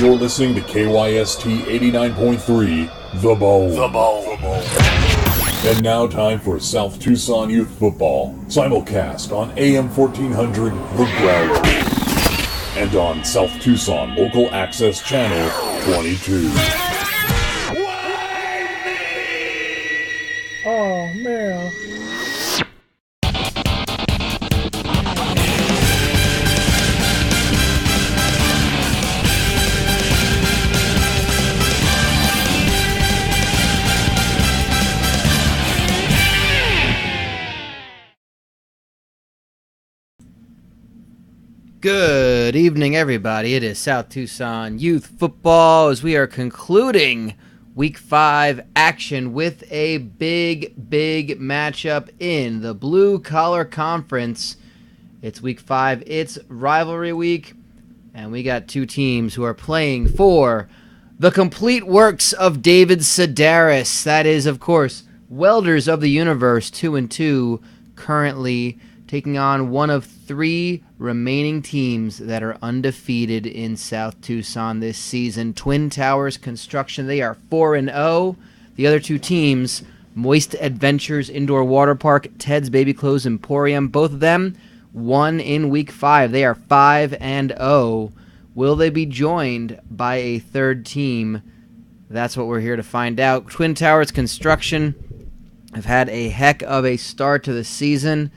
You're listening to KYST 89.3, The Bone. The Bone. And now time for South Tucson Youth Football, simulcast on AM 1400, The Growler, and on South Tucson Local Access Channel 22. Oh, man. Good evening, everybody. It is South Tucson Youth Football as we are concluding Week 5 action with a big matchup in the Blue Collar Conference. It's Week 5. It's rivalry week, and we got two teams who are playing for the complete works of David Sedaris. That is, of course, Welders of the Universe, 2-2, currently taking on one of three remaining teams that are undefeated in South Tucson this season. Twin Towers Construction, they are 4-0. The other two teams, Moist Adventures Indoor Water Park, Ted's Baby Clothes Emporium, both of them won in Week 5. They are 5-0. Will they be joined by a third team? That's what we're here to find out. Twin Towers Construction have had a heck of a start to the season.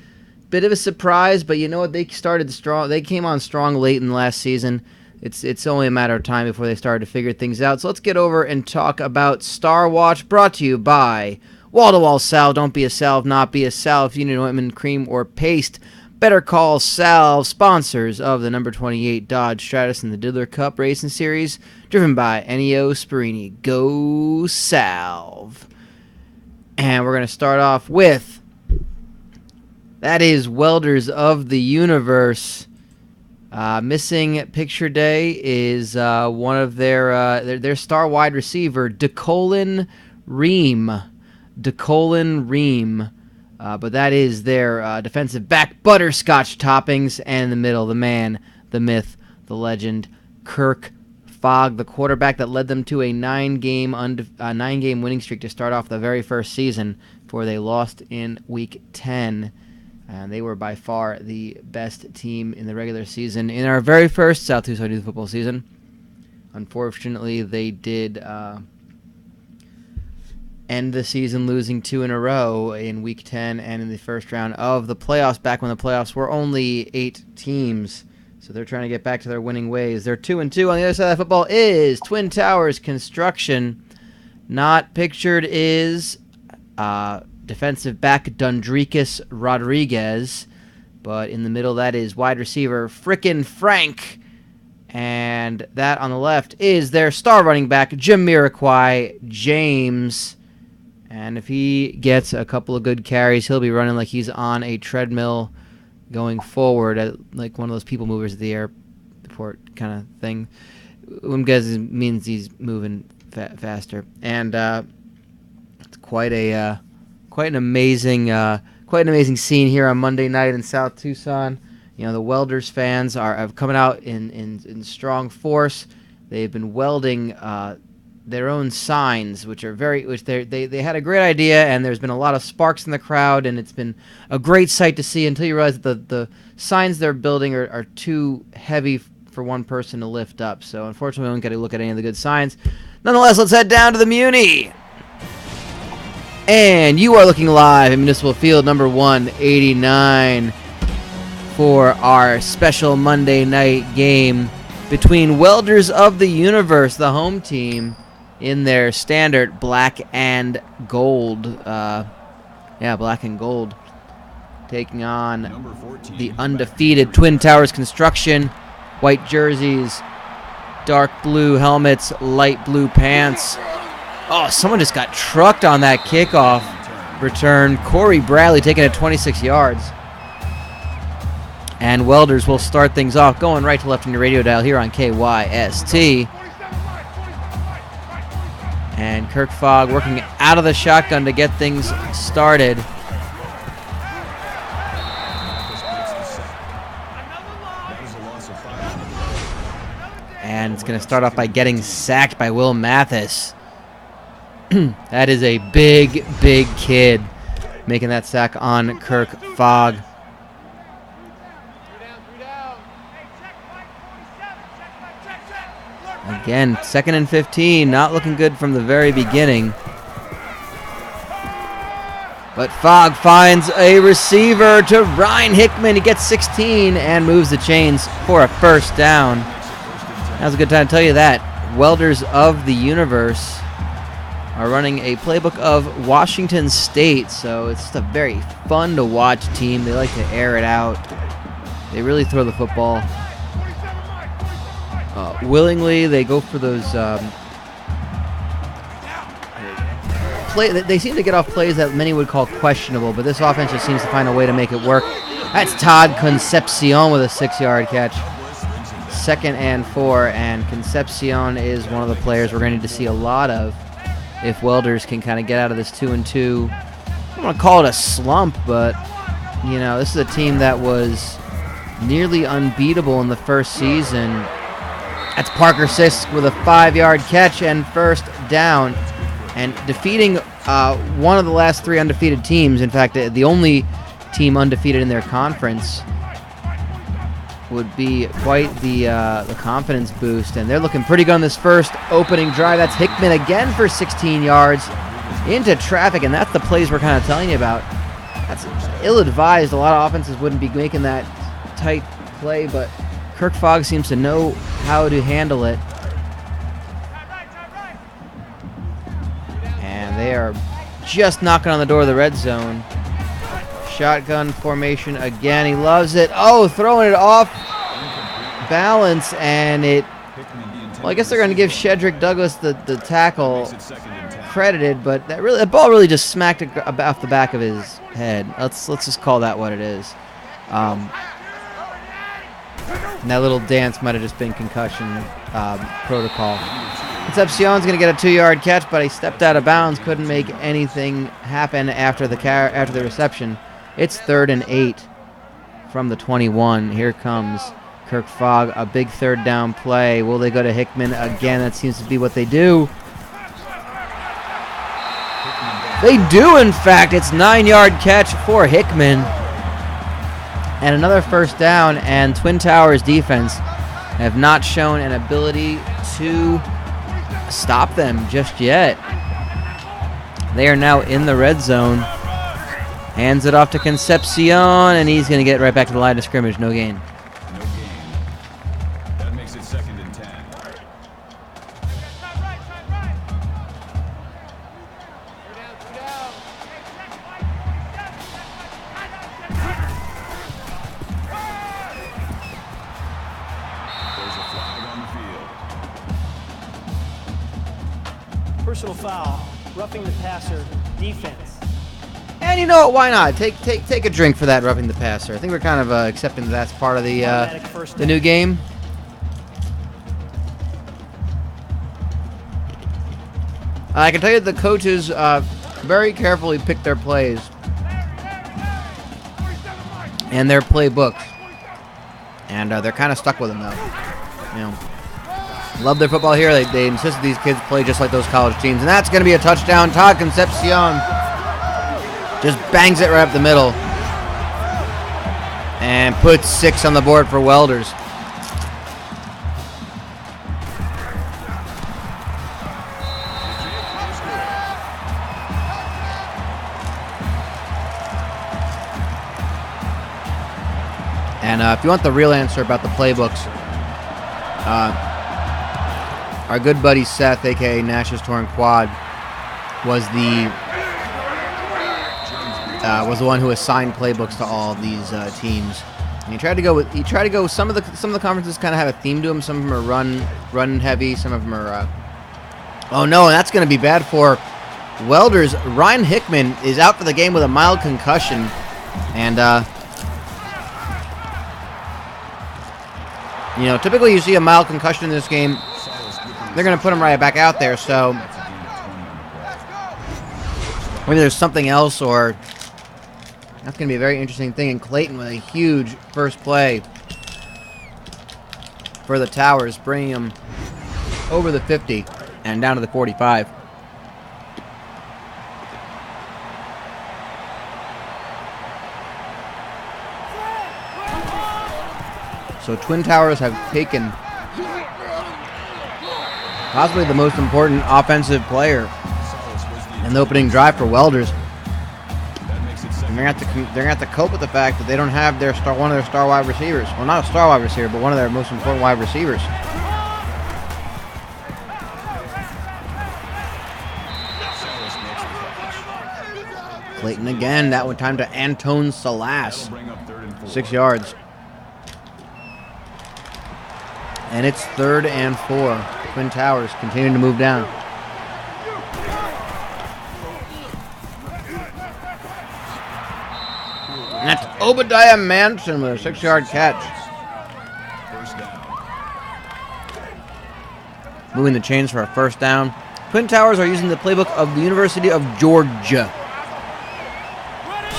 Bit of a surprise, but you know what? They started strong. They came on strong late in the last season. It's only a matter of time before they started to figure things out. So let's get over and talk about Star Watch, brought to you by Wall-to-Wall Salve. Don't be a salve, not be a salve. If you need ointment, cream, or paste, better call Salve. Sponsors of the number 28 Dodge Stratus in the Diddler Cup Racing Series, driven by Ennio Sperini. Go Salve. And we're going to start off with, that is Welders of the Universe. Missing picture day is one of their star wide receiver, DeColin Ream. But that is their defensive back, Butterscotch Toppings, and in the middle, the man, the myth, the legend, Kirk Fogg, the quarterback that led them to a nine-game winning streak to start off the very first season before they lost in Week 10. And they were by far the best team in the regular season in our very first South Tucson Youth Football season. Unfortunately, they did end the season losing 2 in a row in Week 10 and in the first round of the playoffs, back when the playoffs were only 8 teams. So they're trying to get back to their winning ways. They're 2-2. On the other side of that football is Twin Towers Construction. Not pictured is defensive back Dundricus Rodriguez, but in the middle that is wide receiver Frickin' Frank, and that on the left is their star running back Jamiroquai James, and if he gets a couple of good carries, he'll be running like he's on a treadmill going forward, like one of those people movers at the airport kind of thing. Means he's moving faster, and it's quite an amazing scene here on Monday night in South Tucson. You know, the Welders fans have come out in strong force. They've been welding their own signs, they had a great idea, and there's been a lot of sparks in the crowd, and it's been a great sight to see until you realize that the signs they're building are too heavy for one person to lift up. So unfortunately, we don't get to look at any of the good signs. Nonetheless, let's head down to the Muni. And you are looking live at Municipal Field number 189 for our special Monday night game between Welders of the Universe, the home team, in their standard black and gold. Black and gold. Taking on the undefeated Twin Towers Construction. White jerseys, dark blue helmets, light blue pants. Oh, someone just got trucked on that kickoff return. Corey Bradley taking it 26 yards. And Welders will start things off, going right to left on your radio dial here on KYST. And Kirk Fogg working out of the shotgun to get things started. And and it's going to start off by getting sacked by Will Mathis. That is a big, big kid making that sack on Kirk Fogg. Again, 2nd and 15, not looking good from the very beginning. But Fogg finds a receiver to Ryan Hickman. He gets 16 and moves the chains for a first down. Now's a good time to tell you that. Welders of the Universe are running a playbook of Washington State, so it's just a very fun to watch team. They like to air it out. They really throw the football willingly. They go for those they seem to get off plays that many would call questionable, but this offense just seems to find a way to make it work. That's Todd Concepcion with a 6-yard catch. 2nd and 4, and Concepcion is one of the players we're going to need to see a lot of if Welders can kind of get out of this 2-2. I don't want to call it a slump, but you know, this is a team that was nearly unbeatable in the first season. That's Parker Sisk with a 5-yard catch and first down, and defeating one of the last 3 undefeated teams. In fact, the only team undefeated in their conference would be quite the confidence boost, and they're looking pretty good on this first opening drive. That's Hickman again for 16 yards into traffic, and that's the plays we're kind of telling you about. That's ill-advised. A lot of offenses wouldn't be making that tight play, but Kirk Fogg seems to know how to handle it. And they are just knocking on the door of the red zone. Shotgun formation again. He loves it. Oh, throwing it off balance, and it... Well, I guess they're going to give Shedrick Douglas the tackle credited, but that ball really just smacked it off the back of his head. Let's just call that what it is. And that little dance might have just been concussion protocol. Concepcion's going to get a 2-yard catch, but he stepped out of bounds, couldn't make anything happen after the reception. It's 3rd and 8 from the 21. Here comes Kirk Fogg, a big 3rd down play. Will they go to Hickman again? That seems to be what they do. They do, in fact. It's 9-yard catch for Hickman. And another first down, and Twin Towers defense have not shown an ability to stop them just yet. They are now in the red zone. Hands it off to Concepcion, and he's going to get right back to the line of scrimmage. No gain. That makes it 2nd and 10. There's a flag on the field. Personal foul, roughing the passer, defense. And you know what? Why not? Take a drink for that, roughing the passer. I think we're kind of accepting that's part of the new game. I can tell you the coaches very carefully pick their plays and their playbooks, and they're kind of stuck with them though. You know, love their football here. They insist these kids play just like those college teams, and that's going to be a touchdown. Todd Concepcion just bangs it right up the middle and puts 6 on the board for Welders. And if you want the real answer about the playbooks, our good buddy Seth, a.k.a. Nash's Torn Quad, was the one who assigned playbooks to all of these teams. And he tried to go some of the conferences kind of have a theme to them. Some of them are run heavy. Some of them are oh no, and that's going to be bad for Welders. Ryan Hickman is out for the game with a mild concussion, and you know, typically you see a mild concussion in this game, they're going to put him right back out there. So maybe there's something else, or that's going to be a very interesting thing. And Clayton with a huge first play for the Towers, bringing them over the 50 and down to the 45. So Twin Towers have taken possibly the most important offensive player in the opening drive for Welders. And they're gonna have to cope with the fact that they don't have one of their star wide receivers. Well, not a star wide receiver, but one of their most important wide receivers. Clayton again. That one time to Antone Salas. 6 yards. And it's 3rd and 4. Twin Towers continuing to move down. And that's Obadiah Manson with a 6-yard catch. Moving the chains for a first down. Twin Towers are using the playbook of the University of Georgia.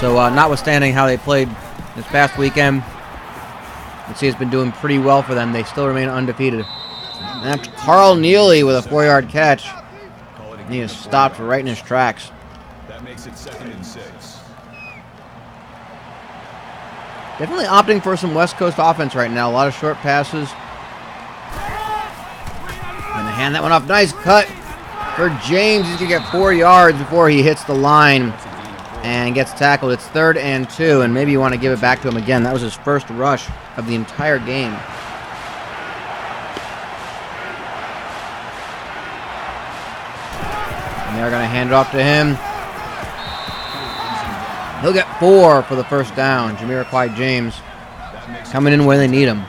So notwithstanding how they played this past weekend, let's see, it's been doing pretty well for them. They still remain undefeated. And that's Carl Neely with a 4-yard catch. He is stopped right in his tracks. That makes it 2nd and 6. Definitely opting for some West Coast offense right now. A lot of short passes. And they hand that one off. Nice cut for James. He's going to get 4 yards before he hits the line and gets tackled. It's 3rd and 2, and maybe you want to give it back to him again. That was his first rush of the entire game. And they're going to hand it off to him. He'll get 4 for the first down. Jamiroquai James coming in where they need him.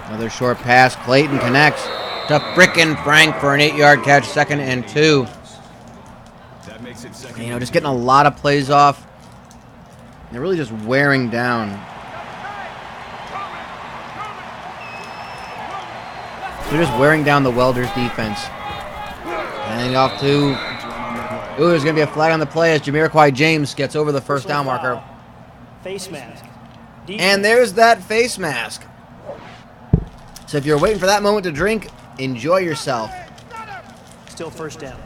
Another short pass. Clayton connects to frickin' Frank for an 8-yard catch. 2nd and 2. Just getting a lot of plays off. They're really just wearing down. They're just wearing down the Welders defense. Handing off to... Ooh, there's going to be a flag on the play as Jamiroquai James gets over the first down marker. Face mask. Defense. And there's that face mask. So if you're waiting for that moment to drink, enjoy yourself. Still first down.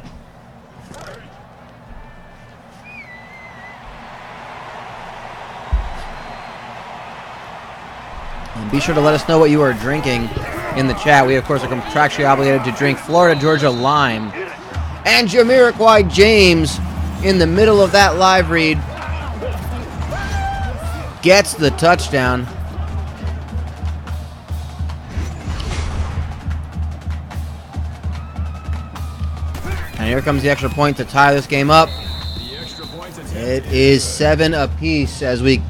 And be sure to let us know what you are drinking in the chat. We, of course, are contractually obligated to drink Florida Georgia Lime. And Jamiroquai James, in the middle of that live read, gets the touchdown. And here comes the extra point to tie this game up. It is 7 apiece as we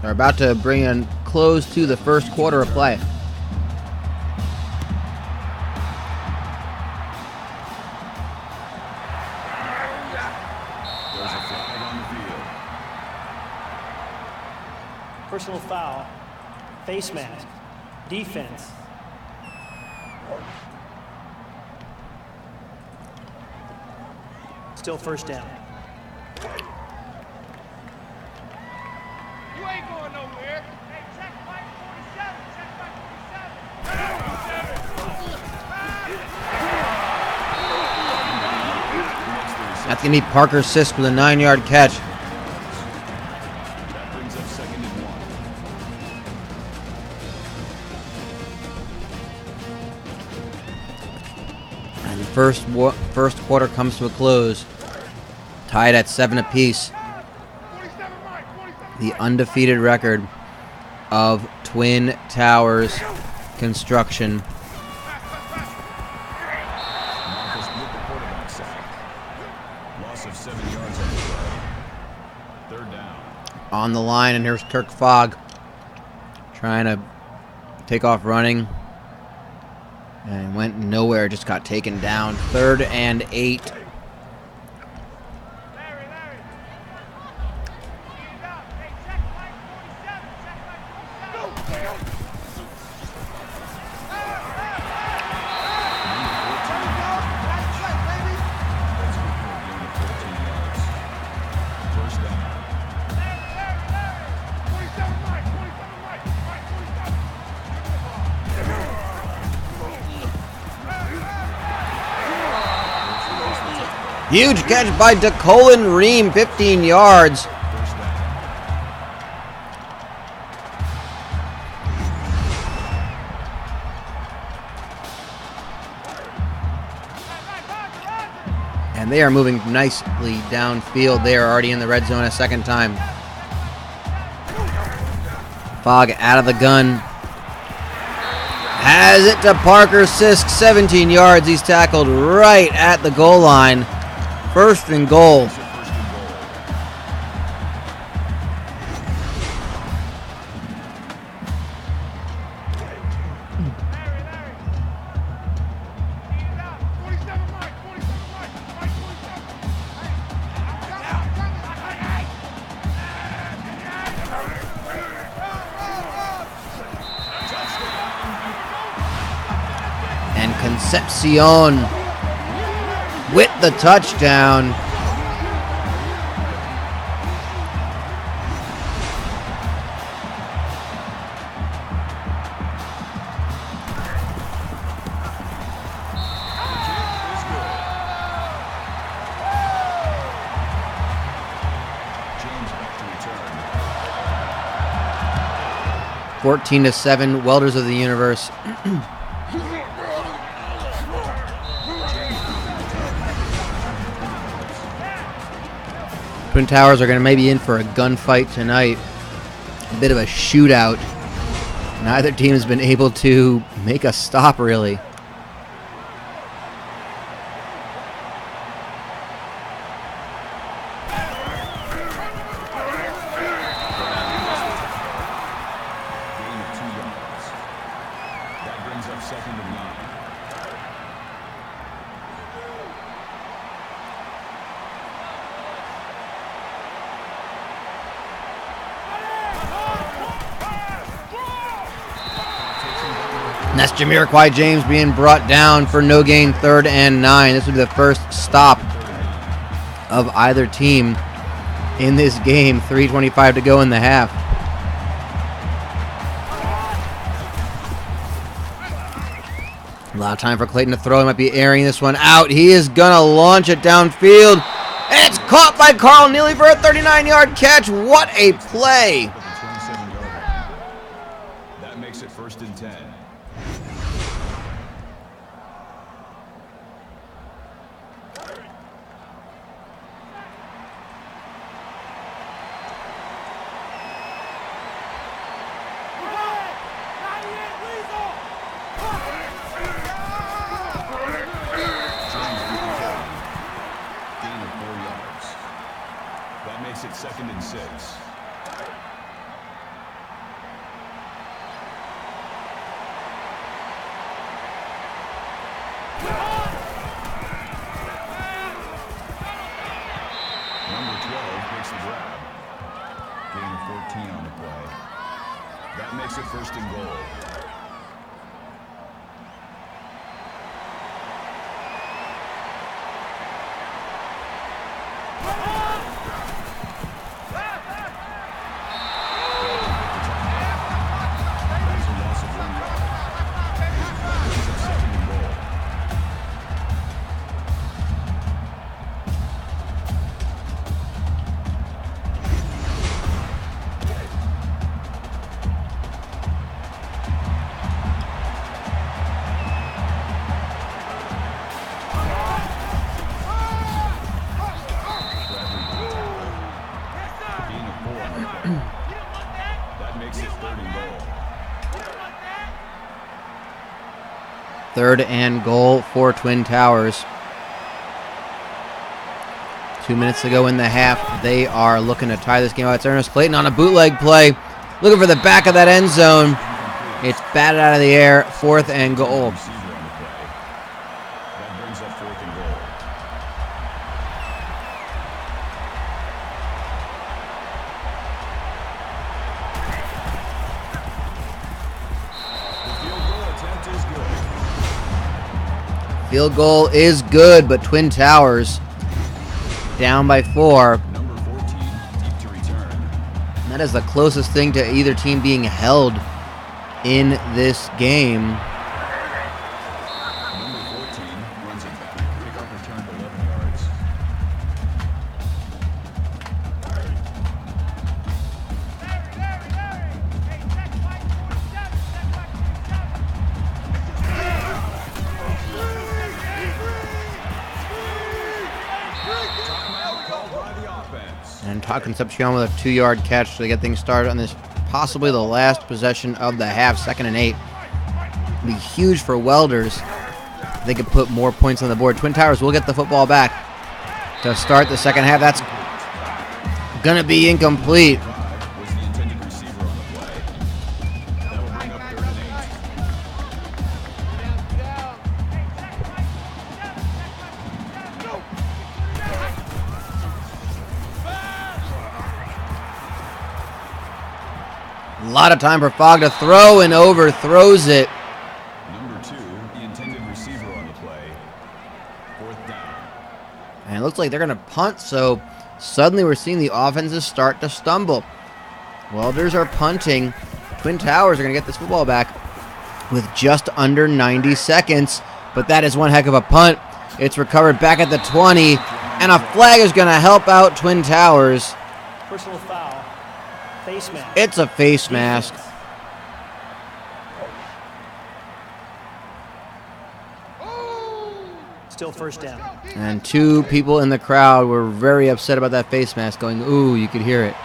are about to bring in close to the first quarter of play. There's a flag on the field. Personal foul. Face mask. Defense. Still first down. You ain't going nowhere. Hey, check Mike 47. Check Mike 47. That's going to be Parker Sisk with a 9-yard catch. That brings up 2nd and 1. And the first quarter comes to a close. Tied at 7 apiece. The undefeated record of Twin Towers Construction. Marcus with the quarterback sack. Loss of 7 yards on the play. 3rd down. On the line, and here's Kirk Fogg trying to take off running. And went nowhere, just got taken down. 3rd and 8. Huge catch by DeColin Ream, 15 yards. First down. And they are moving nicely downfield. They are already in the red zone a second time. Fogg out of the gun. Has it to Parker Sisk, 17 yards. He's tackled right at the goal line. First and goal. And Concepcion with the touchdown. James back to return. 14-7, Welders of the Universe. Twin Towers are going to maybe in for a gunfight tonight. A bit of a shootout. Neither team has been able to make a stop, really. Gain of 2 yards. That brings up second and 9. And that's Jamiroquai James being brought down for no gain, 3rd and 9. This will be the first stop of either team in this game. 3:25 to go in the half. A lot of time for Clayton to throw. He might be airing this one out. He is going to launch it downfield. And it's caught by Carl Neely for a 39-yard catch. What a play. At the 27-yard line. That makes it 1st and 10. Gain of 4 yards. That makes it 2nd and 6. Number 12 makes the grab. Gain of 14 on the play. That makes it 1st and goal. That's a loss of 1 yard. This is 2nd and goal. Gain of 4 on the play. That makes it 3rd and goal. 3rd and goal for Twin Towers. 2 minutes to go in the half. They are looking to tie this game out. It's Ernest Clayton on a bootleg play. Looking for the back of that end zone. It's batted out of the air. 4th and goal. Receiver on the play. That brings up 4th and goal. The field goal attempt is good. Field goal is good, but Twin Towers down by 4. Number 14, deep to return. And that is the closest thing to either team being held in this game. Number 14 runs it back. Kickoff return to 11 yards. Todd Concepcion with a 2-yard catch to get things started on this possibly the last possession of the half, 2nd and 8. It'd be huge for Welders. They could put more points on the board. Twin Towers will get the football back to start the second half. That's going to be incomplete. Was the intended receiver on the play. That will bring up 3rd and 8. A lot of time for Fogg to throw and overthrows it. Number 2, the intended receiver on the play. 4th down. And it looks like they're going to punt, so suddenly we're seeing the offenses start to stumble. Welders are punting. Twin Towers are going to get this football back with just under 90 seconds. But that is one heck of a punt. It's recovered back at the 20. And a flag is going to help out Twin Towers. Personal foul. Face mask. It's a face mask. Still first down. And 2 people in the crowd were very upset about that face mask going, ooh, you could hear it.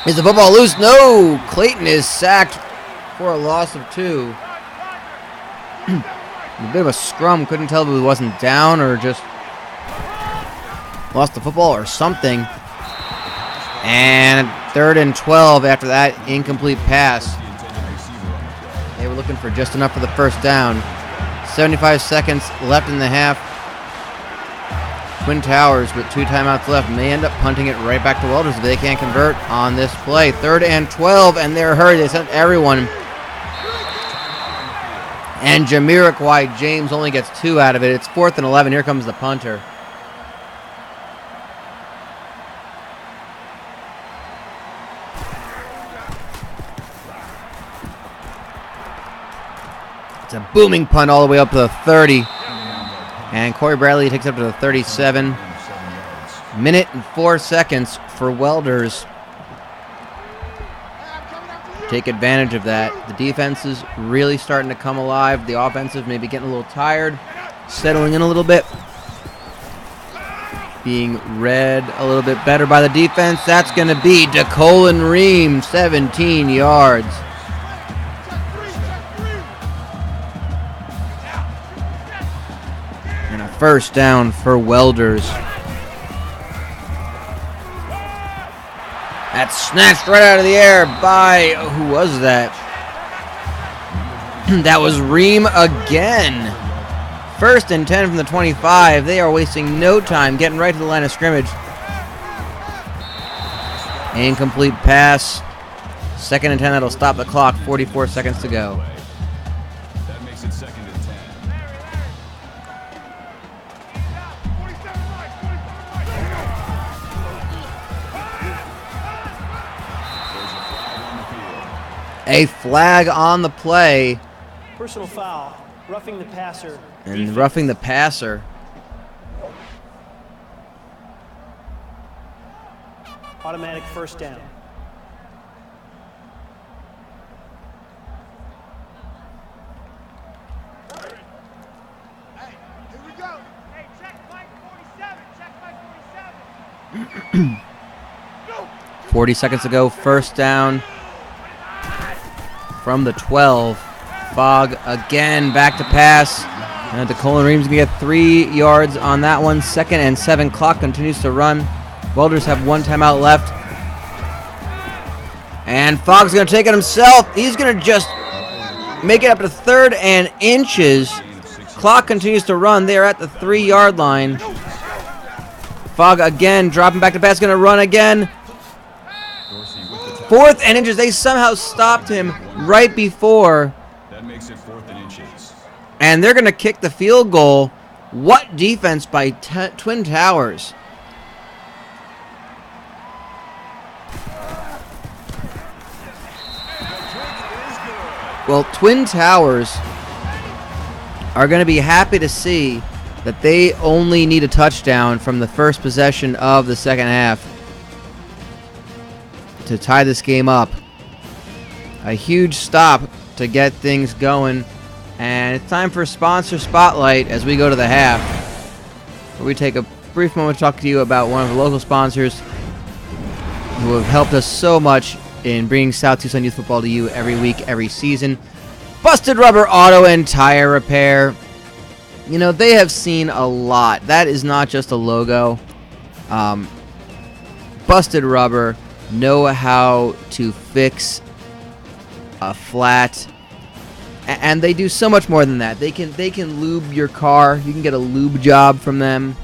Is the football loose? No! Clayton is sacked for a loss of 2. A bit of a scrum. Couldn't tell if he wasn't down or just lost the football or something. And 3rd and 12 after that incomplete pass. They were looking for just enough for the first down. 75 seconds left in the half. Twin Towers with 2 timeouts left may end up punting it right back to Welders if they can't convert on this play. 3rd and 12, and they're hurt. They sent everyone. And Jamiroquai James only gets 2 out of it. It's 4th and 11. Here comes the punter. It's a booming punt all the way up to the 30. And Corey Bradley takes it up to the 37. Minute and 4 seconds for Welders. Take advantage of that. The defense is really starting to come alive. The offensive may be getting a little tired, settling in a little bit. Being read a little bit better by the defense. That's going to be DeColin Ream, 17 yards. And a first down for Welders. That's snatched right out of the air by, who was that? That was Ream again. 1st and 10 from the 25. They are wasting no time getting right to the line of scrimmage. Incomplete pass. 2nd and 10. That'll stop the clock. 44 seconds to go. That makes it 2nd and 10. A flag on the play. Personal foul. Roughing the passer. And roughing the passer. Automatic first down. Hey, here we go. Hey, check Mike 47. Check Mike 47. 40 seconds to go. First down from the 12. Fogg again back to pass. And DeColin Ream's going to get 3 yards on that one. 2nd and 7. Clock continues to run. Welders have 1 timeout left. And Fogg's going to take it himself. He's going to just make it up to 3rd and inches. Clock continues to run. They're at the 3-yard line. Fogg again dropping back to pass. Going to run again. 4th and inches. They somehow stopped him right before. That makes it 4th and inches. And they're going to kick the field goal. What defense by Twin Towers. Well, Twin Towers are going to be happy to see that they only need a touchdown from the first possession of the second half to tie this game up. a huge stop to get things going. And it's time for Sponsor Spotlight as we go to the half, where we take a brief moment to talk to you about one of the local sponsors who have helped us so much in bringing South Tucson Youth Football to you every week, every season. Busted Rubber Auto and Tire Repair. You know, they have seen a lot. That is not just a logo. Busted Rubber know how to fix a flat, and they do so much more than that. They can lube your car. You can get a lube job from them.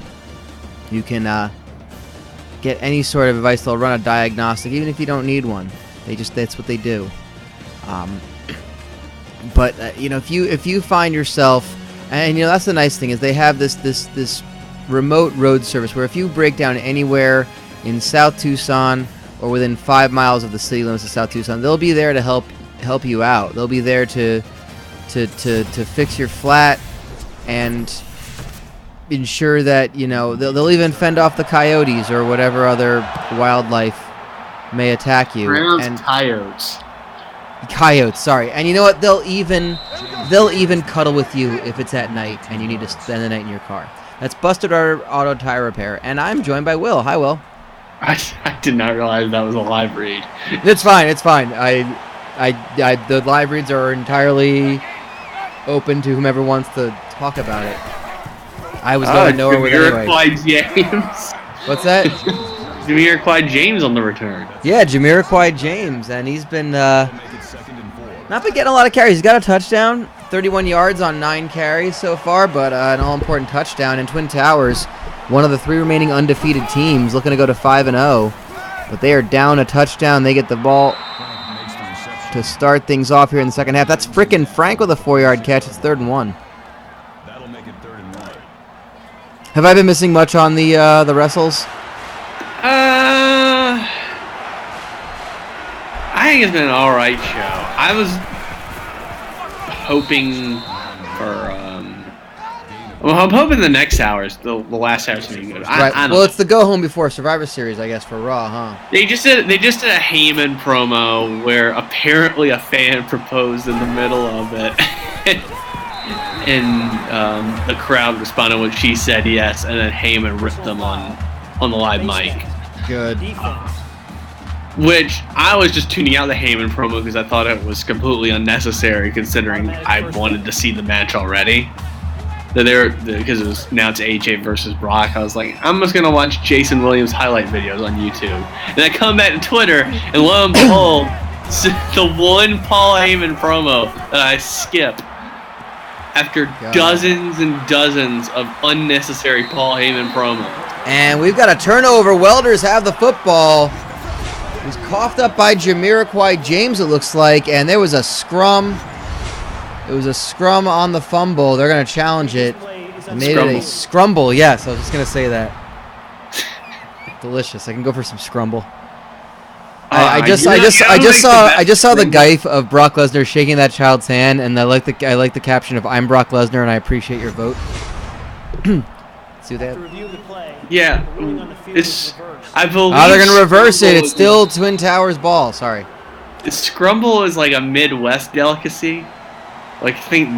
You can get any sort of advice. They'll run a diagnostic, even if you don't need one. That's what they do. But you know, if you find yourself, and you know, that's the nice thing, is they have this remote road service where if you break down anywhere in South Tucson or within 5 miles of the city limits of South Tucson, they'll be there to help you out. They'll be there to fix your flat and ensure that, you know, they'll even fend off the coyotes or whatever other wildlife may attack you. Pronounced coyotes. Coyotes, sorry. And you know what? They'll even cuddle with you if it's at night and you need to spend the night in your car. That's Busted Auto Tire Repair, and I'm joined by Will. Hi, Will. I did not realize that was a live read. It's fine. The live reads are entirely open to whomever wants to talk about it. I was going nowhere with it anyway. James. What's that? Jamiroquai James on the return. Yeah, Jamiroquai James, and he's been not been getting a lot of carries. He's got a touchdown, 31 yards on 9 carries so far, but an all-important touchdown. And Twin Towers, one of the 3 remaining undefeated teams, looking to go to 5-0, but they are down a touchdown. They get the ball to start things off here in the second half. That's frickin' Frank with a 4-yard catch. It's 3rd and 1. That'll make it 3rd and 1. Have I been missing much on the wrestles? I think it's been an alright show. I was hoping for, I'm hoping the next hours, the last hours, to be good. Right. Well, it's the go home before Survivor Series, I guess, for Raw, huh? They just did a Heyman promo where apparently a fan proposed in the middle of it, and the crowd responded when she said yes, and then Heyman ripped them on the live mic. Good. Which I was just tuning out the Heyman promo because I thought it was completely unnecessary, considering I wanted to see the match already. Because it's AJ versus Brock. I was like, I'm just gonna watch Jason Williams highlight videos on YouTube, and I come back to Twitter, and lo and behold, the one Paul Heyman promo that I skip after dozens and dozens of unnecessary Paul Heyman promos. And we've got a turnover. Welders have the football. It was coughed up by Jamiroquai James, it looks like, and there was a scrum. It was a scrum on the fumble. They're going to challenge it. Made it a scrumble. Yes, I was just going to say that. Delicious. I can go for some scrumble. I just saw the gif of Brock Lesnar shaking that child's hand, and I like the caption of "I'm Brock Lesnar and I appreciate your vote." See that? Yeah, I believe. Oh, they're gonna reverse it. It's still Twin Towers ball. Sorry. Scrumble is like a Midwest delicacy. Like I think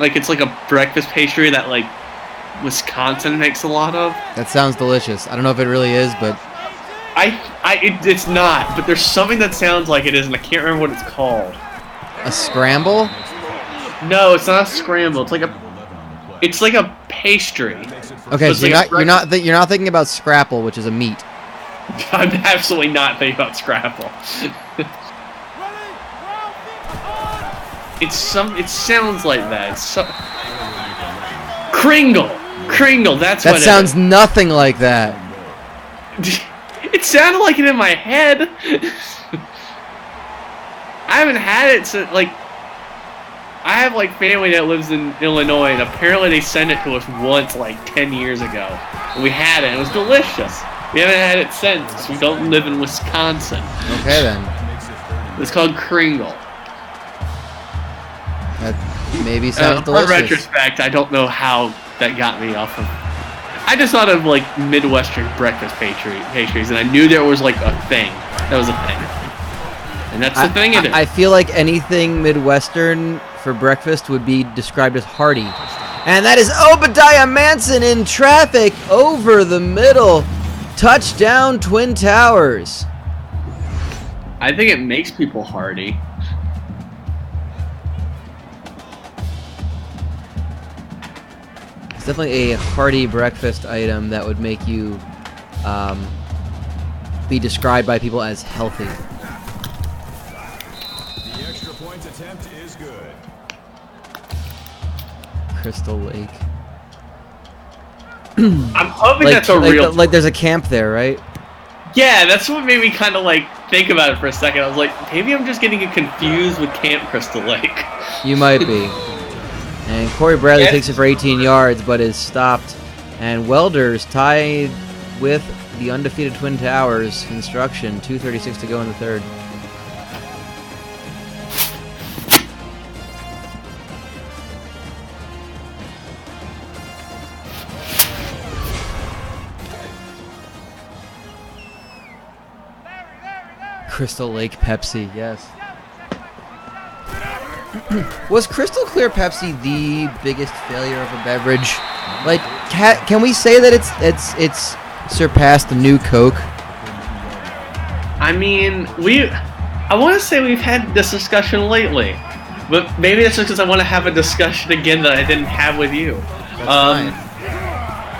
like it's like a breakfast pastry that like Wisconsin makes a lot of. That sounds delicious. I don't know if it really is, but it's not. But there's something that sounds like it is, and I can't remember what it's called. A scramble? No, it's not a scramble. It's like a pastry. Okay, so you're not thinking about scrapple, which is a meat. I'm absolutely not thinking about scrapple. It sounds like that. Kringle. That's what. That sounds nothing like that. It sounded like it in my head. I haven't had it since I have family that lives in Illinois, and apparently they sent it to us once 10 years ago. And we had it. It was delicious. We haven't had it since because we don't live in Wisconsin. Okay then. It's called Kringle. That maybe sounds delicious. In retrospect, I don't know how that got me off of. I just thought of Midwestern breakfast pastries, and I knew there was a thing. That was a thing. And that's the thing. I feel like anything Midwestern for breakfast would be described as hearty. And that is Obadiah Manson in traffic over the middle. Touchdown, Twin Towers. I think it makes people hearty. It's definitely a hearty breakfast item that would make you be described by people as healthy. The extra point attempt is good. Crystal Lake. I'm hoping that's a real. Like there's a camp there, right? Yeah, that's what made me kind of like think about it for a second. I was like, maybe I'm just getting it confused with Camp Crystal Lake. You might be. And Corey Bradley takes it for 18 yards, but is stopped. And Welders tied with the undefeated Twin Towers construction. 2:36 to go in the third. Crystal Lake Pepsi, yes. Was Crystal Clear Pepsi the biggest failure of a beverage? Like, can we say that it's surpassed the new Coke? I mean, I want to say we've had this discussion lately, but maybe it's just because I want to have a discussion again that I didn't have with you.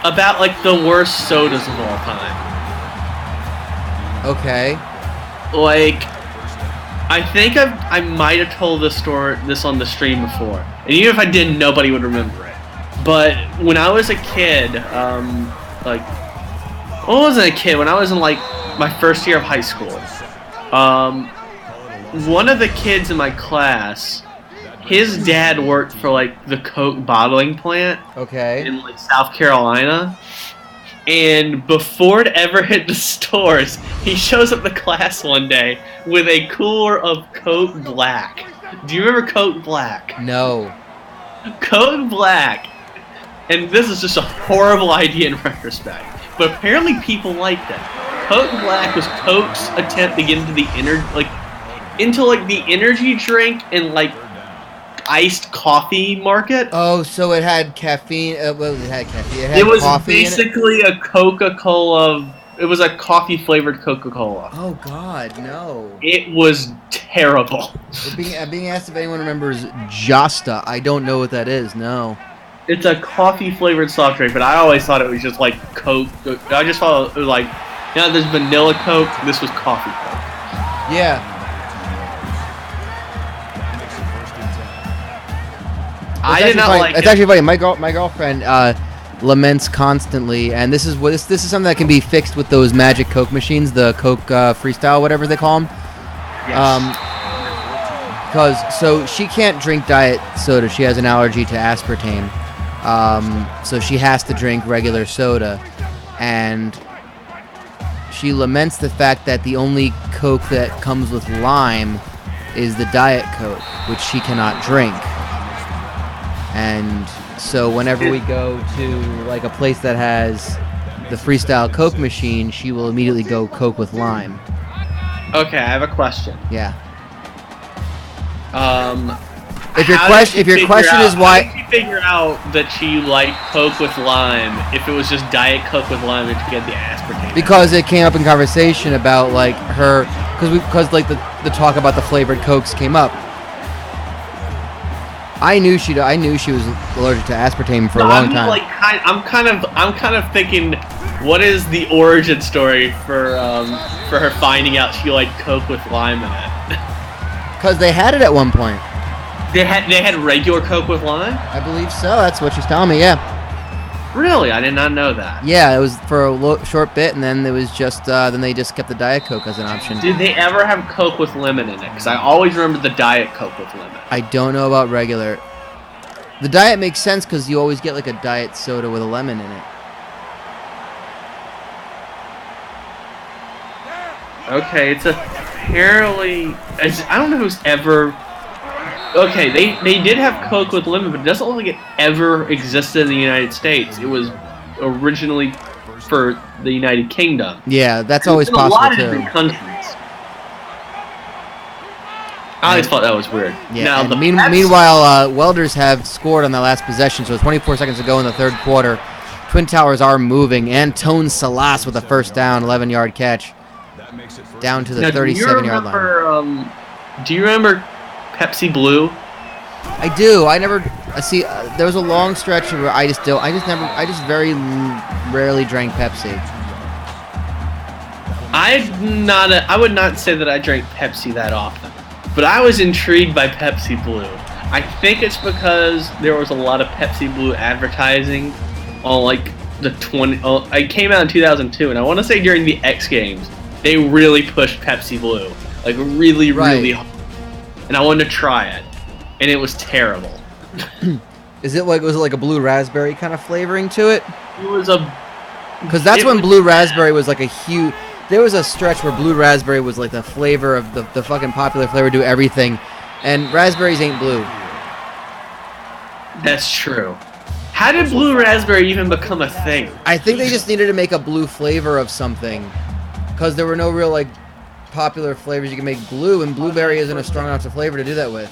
About like the worst sodas of all time. Okay. Like, I think I might have told this on the stream before, and even if I didn't, nobody would remember it. But when I was a kid, like, well, I wasn't a kid. When I was in like my first year of high school, one of the kids in my class, his dad worked for like the Coke bottling plant. Okay. In like South Carolina. And before it ever hit the stores, he shows up to class one day with a cooler of Coke Black. Do you remember Coke Black? No. Coke Black. And this is just a horrible idea in retrospect. But apparently people liked it. Coke Black was Coke's attempt to get into the the energy drink and like iced coffee market. Oh, so it had caffeine. Well, it had caffeine. It had It was coffee basically a Coca-Cola. It was a coffee-flavored Coca-Cola. Oh God, no! It was terrible. Being asked if anyone remembers Josta. I don't know what that is. No. It's a coffee-flavored soft drink, but I always thought it was just like Coke. I just thought it was like, you know, there's vanilla Coke. This was coffee Coke. Yeah. I did not like it. It's actually funny. My girlfriend laments constantly, and this is something that can be fixed with those magic Coke machines, the Coke Freestyle, whatever they call them. Yes. Because so she can't drink diet soda. She has an allergy to aspartame. So she has to drink regular soda, and she laments the fact that the only Coke that comes with lime is the Diet Coke, which she cannot drink. And so whenever we go to like a place that has the Freestyle Coke machine, she will immediately go Coke with lime. Okay, I have a question. Yeah. If your question is why, how did you figure out that she liked Coke with lime if it was just Diet Coke with lime and she get the aspartame? Because it came up in conversation about like her, because like the talk about the flavored Cokes came up. I knew she was allergic to aspartame for a long time. Like, I'm kind of thinking, what is the origin story for her finding out she liked Coke with lime in it? Because they had it at one point. They had regular Coke with lime? I believe so. That's what she's telling me. Yeah. Really, I did not know that. Yeah, it was for a short bit, and then it was just then they just kept the Diet Coke as an option. Did they ever have Coke with lemon in it? Because I always remember the Diet Coke with lemon. I don't know about regular. The Diet makes sense because you always get like a Diet soda with a lemon in it. Okay, it's apparently... I don't know who's ever... Okay, they did have Coke with lemon, but it doesn't look like it ever existed in the United States. It was originally for the United Kingdom. Yeah, that's always possible, too. A lot of different countries. I always thought that was weird. Yeah. Now, And the meanwhile, Welders have scored on the last possession, so 24 seconds to go in the third quarter. Twin Towers are moving. Antone Salas with a first down, 11-yard catch. That makes it first Down to the Now, 37-yard line. Do you remember Pepsi Blue? I do. See. There was a long stretch where I just very rarely drank Pepsi. I would not say that I drank Pepsi that often, but I was intrigued by Pepsi Blue. I think it's because there was a lot of Pepsi Blue advertising on like the 20. It came out in 2002, and I want to say during the X Games they really pushed Pepsi Blue, like really hard. And I wanted to try it, and it was terrible. Was it like a blue raspberry kind of flavoring to it? It was because that's when blue raspberry was like a huge. There was a stretch where blue raspberry was like the flavor of the fucking popular flavor to everything, and raspberries ain't blue. That's true. How did blue raspberry even become a thing? I think they just needed to make a blue flavor of something, because there were no real like popular flavors you can make blue, and blueberry isn't a strong enough flavor to do that with.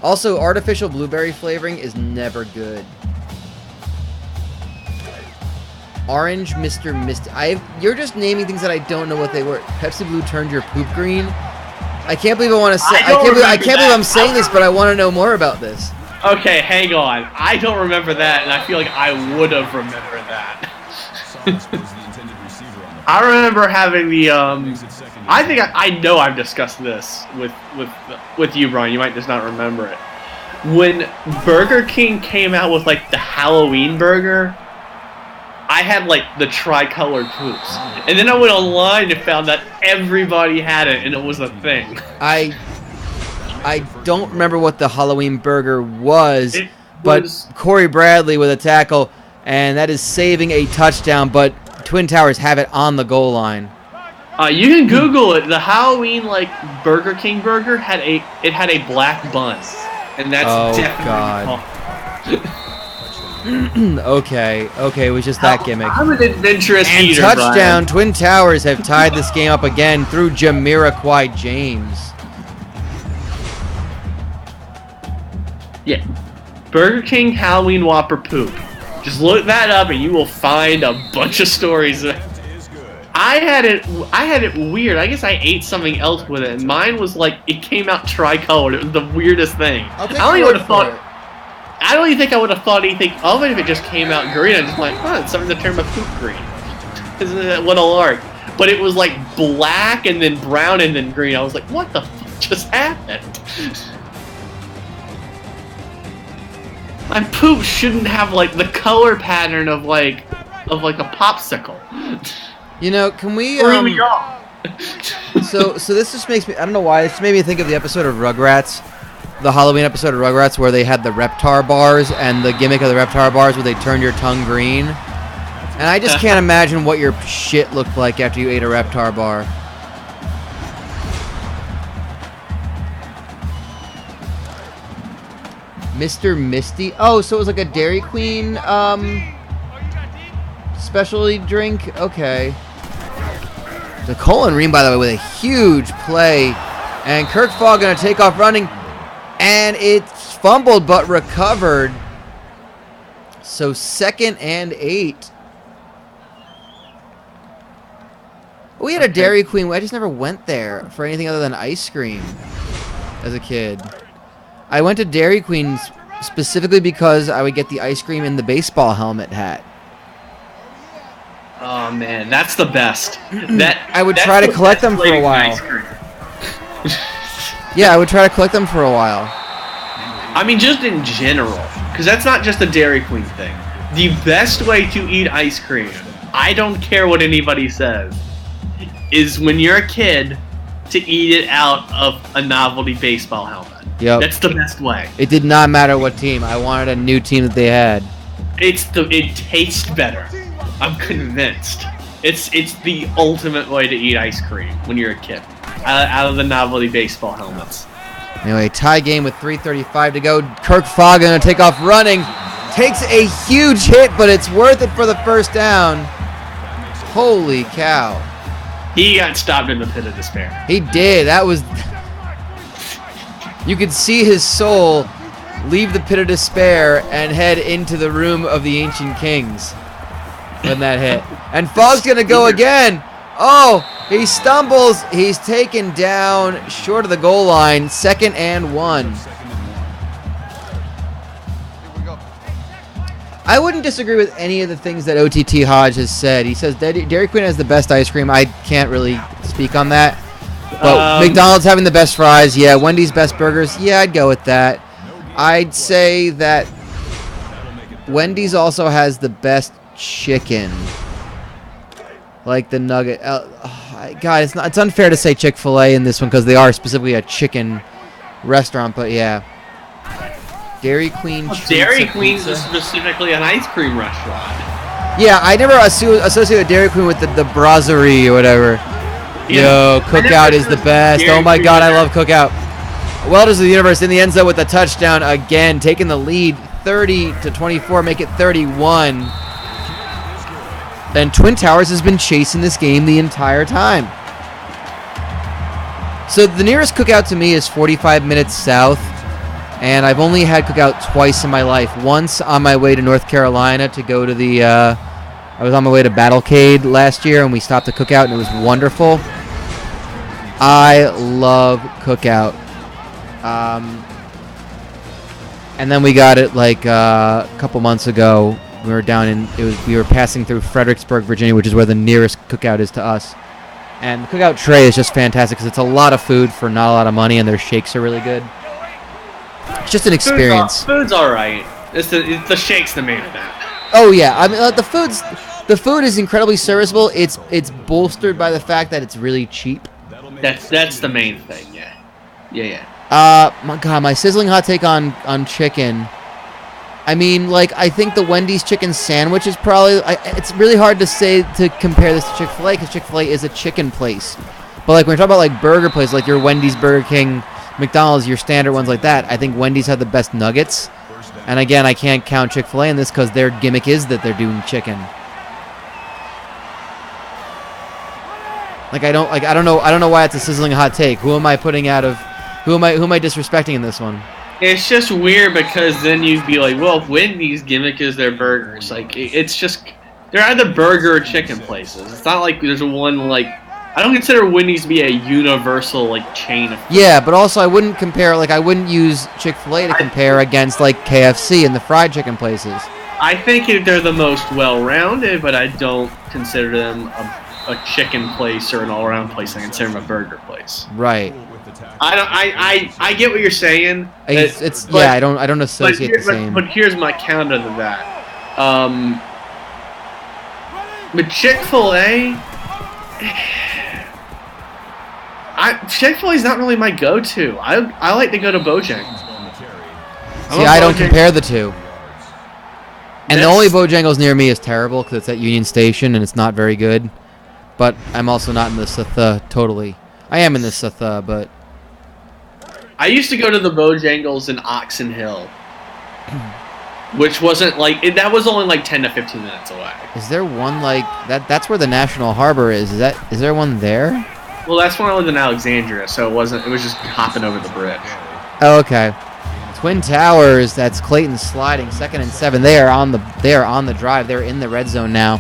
Also, artificial blueberry flavoring is never good. Orange, Mr. Misty. You're just naming things that I don't know what they were. Pepsi Blue turned your poop green. I can't believe I want to say. I can't believe I'm saying this, but I want to know more about this. Okay, hang on. I don't remember that, and I feel like I would have remembered that. I remember having the I think I know I've discussed this with you, Brian. You might just not remember it. When Burger King came out with like the Halloween burger, I had like the tricolored poops, and then I went online and found that everybody had it, and it was a thing. I don't remember what the Halloween burger was, but Corey Bradley with a tackle, and that is saving a touchdown. But Twin Towers have it on the goal line. You can Google it. The Halloween like Burger King burger had a black bun, and that's definitely. Okay, it was just that gimmick. I'm an adventurous eater, touchdown, Brian. Twin Towers have tied this game up again through Jamiroquai James. Yeah, Burger King Halloween Whopper poop. Just look that up and you will find a bunch of stories. I had it weird. I guess I ate something else with it, and mine was like it came out tricolored. It was the weirdest thing. I don't even think I would have thought anything of it if it just came out green. I'm just like, it's something to turn my poop green. Isn't that what a lark? But it was like black and then brown and then green. I was like, what the fuck just happened? My poop shouldn't have like the color pattern of like a popsicle. You know, can we Threw me off. So this just makes me, I don't know why, it just made me think of the episode of Rugrats, the Halloween episode of Rugrats where they had the Reptar bars, and the gimmick of the Reptar bars where they turn your tongue green. And I just can't imagine what your shit looked like after you ate a Reptar bar. Mr. Misty? Oh, so it was like a Dairy Queen specialty drink? Okay. The Colin Ream, by the way, with a huge play. And Kirk Fogg going to take off running. And it's fumbled but recovered. So 2nd and 8. We had a Dairy Queen. I just never went there for anything other than ice cream as a kid. I went to Dairy Queen specifically because I would get the ice cream in the baseball helmet hat. Oh man, that's the best. I would try to collect them for a while. Yeah, I would try to collect them for a while. I mean, just in general, because that's not just a Dairy Queen thing. The best way to eat ice cream, I don't care what anybody says, is when you're a kid to eat it out of a novelty baseball helmet. Yep. That's the best way. It did not matter what team. I wanted a new team that they had. It tastes better. I'm convinced. It's the ultimate way to eat ice cream when you're a kid. Out of the novelty baseball helmets. Anyway, tie game with 3:35 to go. Kirk Fogg going to take off running. Takes a huge hit, but it's worth it for the first down. Holy cow. He got stopped in the pit of despair. He did. That was... You could see his soul leave the pit of despair and head into the room of the ancient kings when that hit. And Fogg's going to go again. Oh, he stumbles. He's taken down short of the goal line. 2nd and 1. I wouldn't disagree with any of the things that OTT Hodge has said. He says Dairy Queen has the best ice cream. I can't really speak on that. But McDonald's having the best fries. Yeah, Wendy's best burgers. Yeah, I'd go with that. I'd say that Wendy's also has the best chicken. Like the nugget. God, it's unfair to say Chick-fil-A in this one because they are specifically a chicken restaurant. But yeah. Dairy Queen. Dairy Queen's is specifically an ice cream restaurant. Yeah, I never associate Dairy Queen with the brasserie or whatever. Yeah. Yo, Cookout is the best. Oh my God, I love Cookout. Welders of the Universe in the end zone with the touchdown again, taking the lead 30-24, make it 31. And Twin Towers has been chasing this game the entire time. So the nearest Cookout to me is 45 minutes south. And I've only had Cookout twice in my life. Once on my way to North Carolina to go to the, I was on my way to Battlecade last year, and we stopped at Cookout, and it was wonderful. I love Cookout. And then we got it like a couple months ago. We were down in, we were passing through Fredericksburg, Virginia, which is where the nearest Cookout is to us. And the Cookout tray is just fantastic because it's a lot of food for not a lot of money, and their shakes are really good. It's just an experience. Food's all right. It's the shake's the main event. Oh yeah, I mean the food is incredibly serviceable. It's bolstered by the fact that it's really cheap. That's the main thing. Yeah. My God, my sizzling hot take on chicken. I mean, like, I think the Wendy's chicken sandwich is probably. It's really hard to compare this to Chick-fil-A because Chick-fil-A is a chicken place. But like when you're talking about like burger places, like your Wendy's, Burger King, McDonald's, your standard ones like that, I think Wendy's have the best nuggets. And again, I can't count Chick-fil-A in this because their gimmick is that they're doing chicken. Like I don't know why it's a sizzling hot take. Who am I putting out of? Who am I disrespecting in this one? It's just weird because then you'd be like, well, if Wendy's gimmick is their burgers, like it's just they're either burger or chicken places. It's not like there's one like. I don't consider Wendy's to be a universal like chain of food. Yeah, but also I wouldn't compare, like I wouldn't use Chick-fil-A to compare against like KFC and the fried chicken places. I think they're the most well-rounded, but I don't consider them a chicken place or an all-around place. I consider them a burger place. Right. I get what you're saying. I don't associate the same. But here's my counter to that. With Chick-fil-A. Chick-fil-A is not really my go-to. I like to go to Bojangles. See, I don't compare the two. And the only Bojangles near me is terrible because it's at Union Station and it's not very good. But I'm also not in the South totally. I am in the South, but I used to go to the Bojangles in Oxon Hill, which wasn't like that was only like 10 to 15 minutes away. Is there one like that? That's where the National Harbor is. Is there one there? Well, that's when I lived in Alexandria, so it wasn't. It was just hopping over the bridge. Oh, okay. Twin Towers. That's Clayton sliding. 2nd and 7. They are on the drive. They're in the red zone now.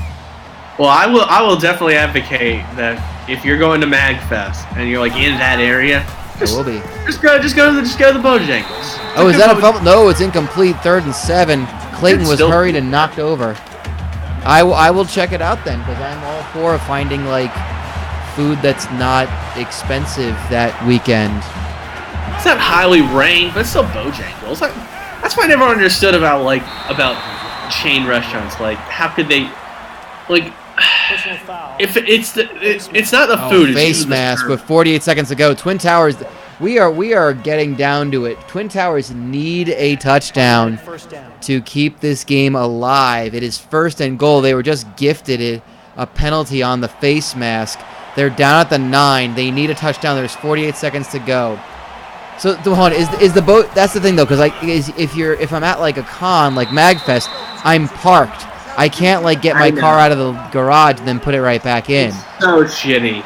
Well, I will definitely advocate that if you're going to MagFest and you're like in that area, just go to the Bojangles. Oh, is that a fumble? No, it's incomplete. 3rd and 7. Clayton was hurried and knocked over. I will check it out then because I'm all for finding like food that's not expensive that weekend. It's not highly ranked, but it's still Bojangles. That's why I never understood about chain restaurants. Like, how could they, like, if it's not the food. Face mask with 48 seconds to go. Twin Towers, we are getting down to it. Twin Towers need a touchdown to keep this game alive. It is 1st and goal. They were just gifted a penalty on the face mask. They're down at the 9. They need a touchdown. There's 48 seconds to go. So, hold on, is the boat? That's the thing though, because if I'm at like a con like MagFest, I'm parked. I can't like get my car out of the garage and then put it right back in. It's so shitty.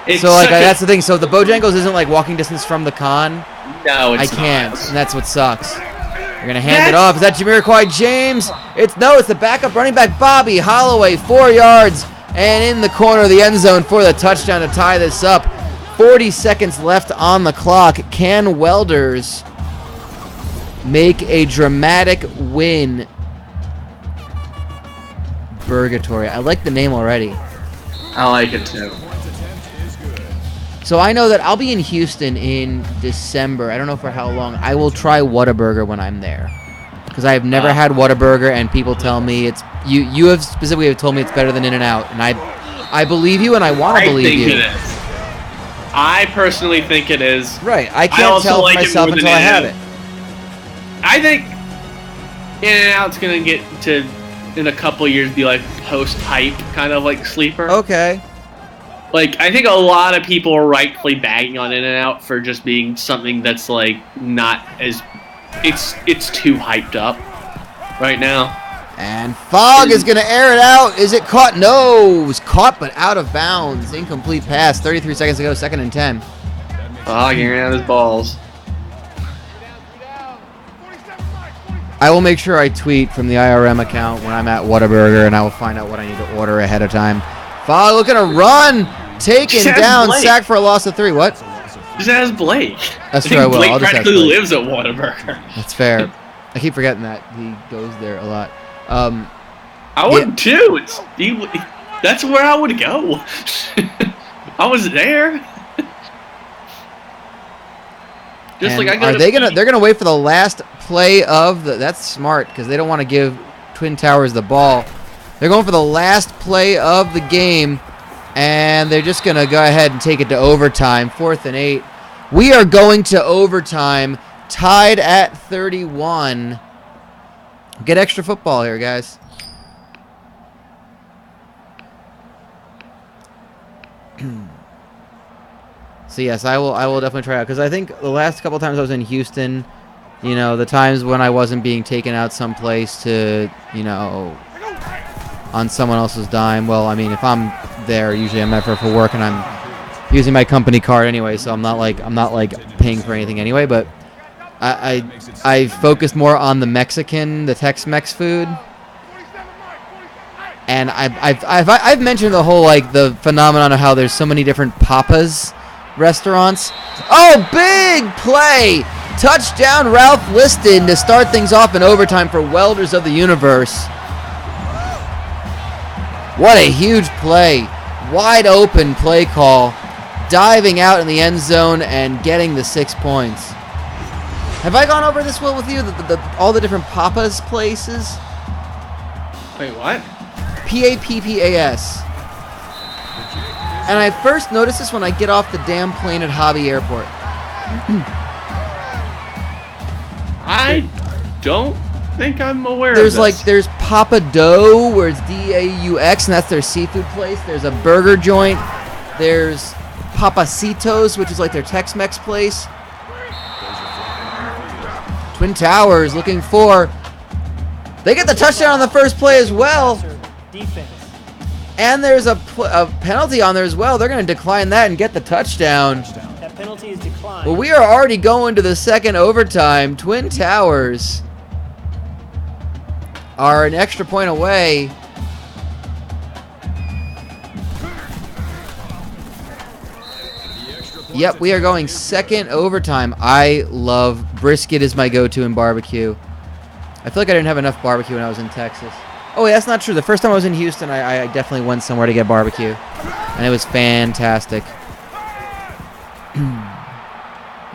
That's the thing. So the Bojangles isn't like walking distance from the con. No, I it's can't, not. and that's what sucks. We're gonna hand it off. Is that Jamiroquai James? It's the backup running back Bobby Holloway, 4 yards, and in the corner of the end zone for the touchdown to tie this up. 40 seconds left on the clock. Can Welders make a dramatic win? Burgatory. I like the name already. I like it too. So I know that I'll be in Houston in December. I don't know for how long. I will try Whataburger when I'm there, because I have never had Whataburger, and people tell me it's you have specifically told me it's better than In-N-Out, and I believe you, and I want to believe you. I think it is. I personally think it is. Right. I can't tell for myself until I have it. I think In-N-Out's gonna get to in a couple years be like post-hype kind of like sleeper. Okay. Like, I think a lot of people are rightfully bagging on In-N-Out for just being something that's, like, not as... It's too hyped up right now. And Fogg is going to air it out. Is it caught? No. It was caught, but out of bounds. Incomplete pass. 33 seconds to go. 2nd and 10. Fogg airing out his balls. I will make sure I tweet from the IRM account when I'm at Whataburger, and I will find out what I need to order ahead of time. Fogg looking to run. Taken down, Blake. sacked for a loss of 3. What? Just ask Blake. That's I true, I think will. Blake I'll just ask practically Blake. lives at Whataburger. That's fair. I keep forgetting that. He goes there a lot. I would too. That's where I would go. I was there. Just like I go. They're gonna wait for the last play of the. That's smart, because they don't want to give Twin Towers the ball. They're going for the last play of the game, and they're just gonna go ahead and take it to overtime. 4th and 8. We are going to overtime, tied at 31. Get extra football here, guys. So yes, I will definitely try out, because I think the last couple times I was in Houston, you know, the times when I wasn't being taken out someplace to, you know, on someone else's dime. Well, I mean, if I'm there, usually I'm there for work, and I'm using my company card anyway, so I'm not like paying for anything anyway. But I focused more on the Tex-Mex food. And I've mentioned the whole, like, the phenomenon of how there's so many different Papa's restaurants. Oh, big play! Touchdown, Ralph Liston to start things off in overtime for Welders of the Universe. What a huge play. Wide open play call. Diving out in the end zone and getting the 6 points. Have I gone over this, Will, with you? All the different Papa's places? Wait, what? P-A-P-P-A-S. And I first noticed this when I get off the damn plane at Hobby Airport. I don't think I'm aware of this. There's Papa Dough, where it's D-A-U-X, and that's their seafood place. There's a burger joint. There's Papacitos, which is like their Tex-Mex place. Twin Towers looking for... They get the touchdown on the first play as well. Defense. And there's a penalty on there as well. They're going to decline that and get the touchdown. That penalty is declined. Well, we are already going to the second overtime. Twin Towers are an extra point away. Yep, we are going second overtime. I love brisket is my go-to in barbecue. I feel like I didn't have enough barbecue when I was in Texas. Oh, wait, that's not true. The first time I was in Houston, I definitely went somewhere to get barbecue. And it was fantastic.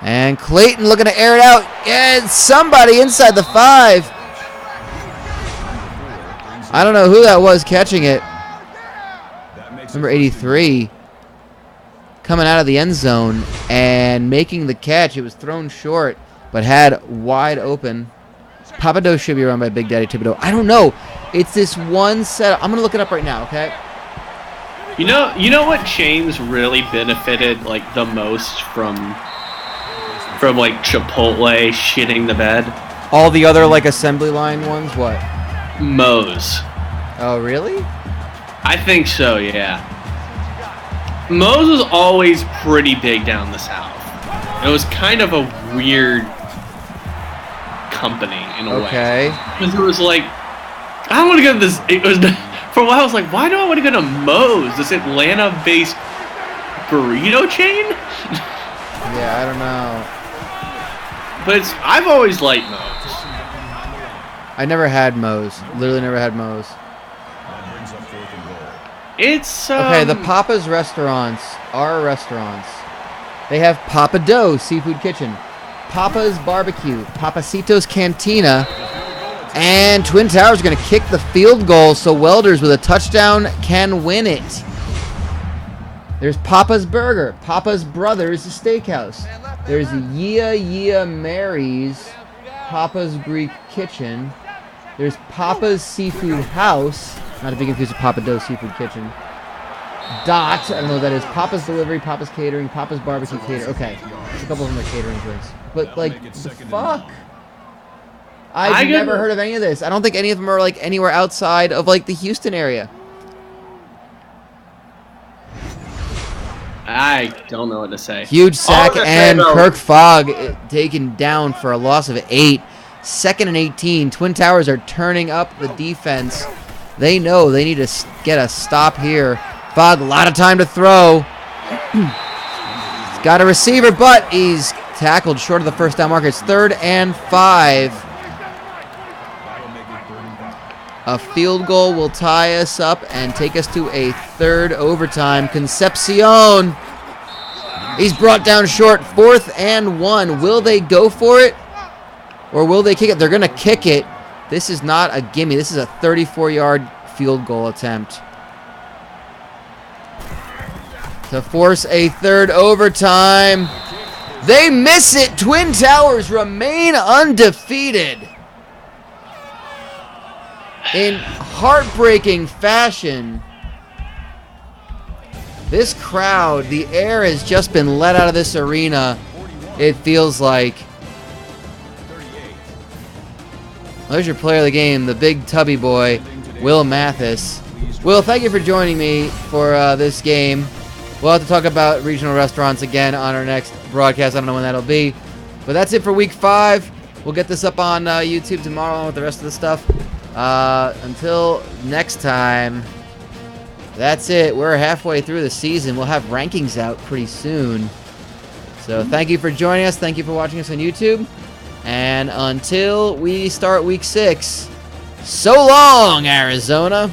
And Clayton looking to air it out. And somebody inside the 5. I don't know who that was catching it. Number 83. Coming out of the end zone and making the catch. It was thrown short, but had wide open. Papa Dough should be run by Big Daddy Thibodeau. I don't know. It's this one set. I'm gonna look it up right now. Okay. You know what chains really benefited like the most from like Chipotle shitting the bed? All the other like assembly line ones. What? Moe's. Oh really? I think so. Yeah. Moe's was always pretty big down the south. It was kind of a weird company in a way. Okay. Because it was like, I don't want to go to this. It was for a while. I was like, why do I want to go to Moe's, this Atlanta-based burrito chain? Yeah, I don't know. But I've always liked Moe's. I never had Moe's. Literally never had Moe's. That brings up 4th and goal. It's Okay, the Papa's restaurants are restaurants. They have Papa Dough Seafood Kitchen, Papa's Barbecue, Papacito's Cantina, and Twin Towers are going to kick the field goal, so Welders with a touchdown can win it. There's Papa's Burger, Papa's Brothers Steakhouse. There's Yea Mary's, Papa's Greek Kitchen. There's Papa's Seafood House, not to be confused with Papa Dough Seafood Kitchen. I don't know what that is. Papa's Delivery, Papa's Catering, Papa's Barbecue Catering. Okay, a couple of them are catering joints. But, like, the fuck? I've never heard of any of this. I don't think any of them are, like, anywhere outside of, like, the Houston area. I don't know what to say. Huge sack, All I and say, though- Kirk Fogg taken down for a loss of 8. 2nd and 18. Twin Towers are turning up the defense. They know they need to get a stop here. Fogg, a lot of time to throw. He's got a receiver, but he's tackled short of the first down marker. It's 3rd and 5. That'll make it 3rd and 5. A field goal will tie us up and take us to a 3rd overtime. Concepcion. He's brought down short. 4th and 1. Will they go for it? Or will they kick it? They're going to kick it. This is not a gimme. This is a 34-yard field goal attempt to force a 3rd overtime. They miss it. Twin Towers remain undefeated. In heartbreaking fashion, this crowd, the air has just been let out of this arena, it feels like. There's your player of the game, the big tubby boy, Will Mathis. Will, thank you for joining me for this game. We'll have to talk about regional restaurants again on our next broadcast. I don't know when that'll be. But that's it for week 5. We'll get this up on YouTube tomorrow along with the rest of the stuff. Until next time, that's it. We're halfway through the season. We'll have rankings out pretty soon. So thank you for joining us. Thank you for watching us on YouTube. And until we start week 6, so long, Arizona.